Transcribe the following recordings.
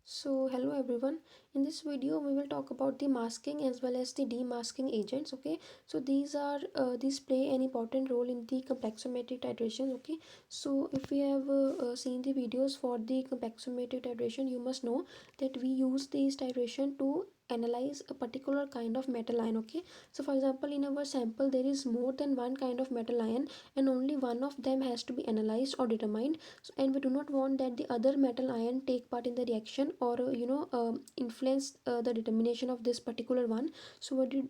So hello everyone. In this video we will talk about the masking as well as the demasking agents. Okay, so these play an important role in the complexometric titration. Okay, so if we have seen the videos for the complexometric titration, you must know that we use these titration to analyze a particular kind of metal ion. Okay, so for example, in our sample there is more than one kind of metal ion and only one of them has to be analyzed or determined. So, and we do not want that the other metal ion take part in the reaction or influence the determination of this particular one. So what do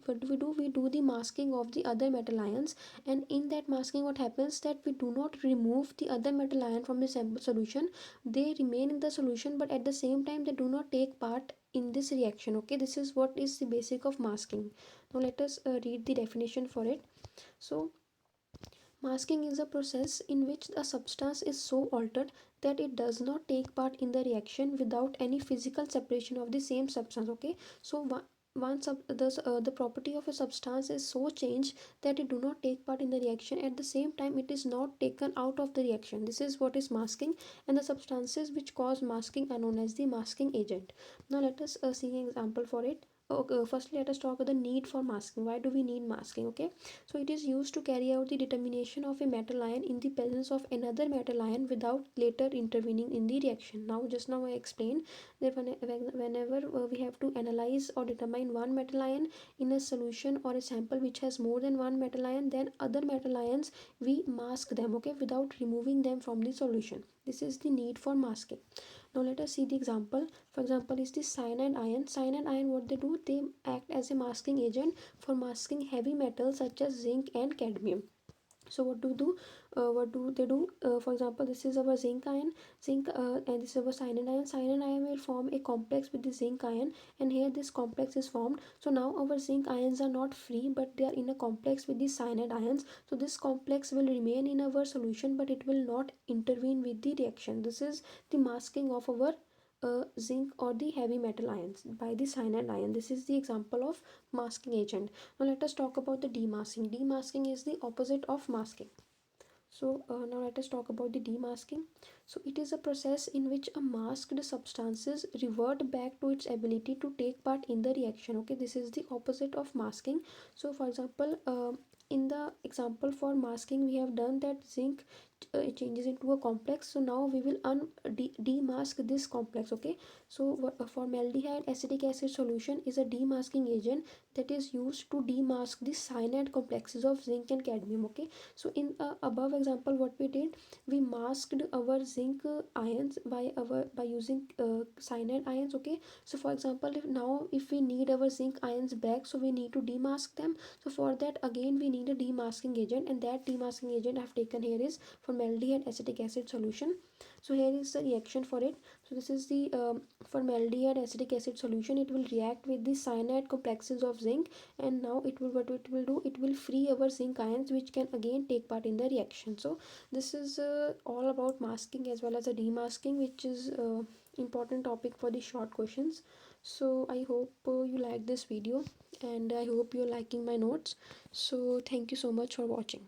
we do the masking of the other metal ions, and in that masking what happens that we do not remove the other metal ion from the sample solution. They remain in the solution, but at the same time they do not take part in this reaction. Okay, this is what is the basic of masking. Now let us read the definition for it. So masking is a process in which a substance is so altered that it does not take part in the reaction without any physical separation of the same substance. Okay, so the property of a substance is so changed that it do not take part in the reaction, at the same time it is not taken out of the reaction. This is what is masking, and the substances which cause masking are known as the masking agent. Now let us see an example for it. Okay, firstly let us talk about the need for masking. Why do we need masking? Okay, so it is used to carry out the determination of a metal ion in the presence of another metal ion without later intervening in the reaction. Just now I explained that whenever we have to analyze or determine one metal ion in a solution or a sample which has more than one metal ion, then other metal ions we mask them, okay, without removing them from the solution. This is the need for masking. Now let us see the example. For example is the cyanide ion. Cyanide ion, what they do, they act as a masking agent for masking heavy metals such as zinc and cadmium. So what do they do? For example, this is our zinc ion, and this is our cyanide ion. Cyanide ion will form a complex with the zinc ion, and here this complex is formed. So now our zinc ions are not free, but they are in a complex with the cyanide ions. So this complex will remain in our solution, but it will not intervene with the reaction. This is the masking of our zinc or the heavy metal ions by the cyanide ion. This is the example of masking agent. Now let us talk about the demasking. Demasking is the opposite of masking. So now let us talk about the demasking. So it is a process in which a masked substances revert back to its ability to take part in the reaction. Okay, this is the opposite of masking. So for example, in the example for masking we have done that zinc it changes into a complex. So now we will demask this complex. Okay, so formaldehyde acetic acid solution is a demasking agent that is used to demask the cyanide complexes of zinc and cadmium. Okay, so in above example what we did, we masked our zinc ions by using cyanide ions. Okay, so for example if we need our zinc ions back, so we need to demask them. So for that again we need a demasking agent, and that demasking agent I have taken here is formaldehyde acetic acid solution. So here is the reaction for it. So this is the formaldehyde acetic acid solution. It will react with the cyanide complexes of zinc, and now what it will do, it will free our zinc ions which can again take part in the reaction. So this is all about masking as well as a demasking, which is important topic for the short questions. So I hope you like this video, and I hope you're liking my notes. So thank you so much for watching.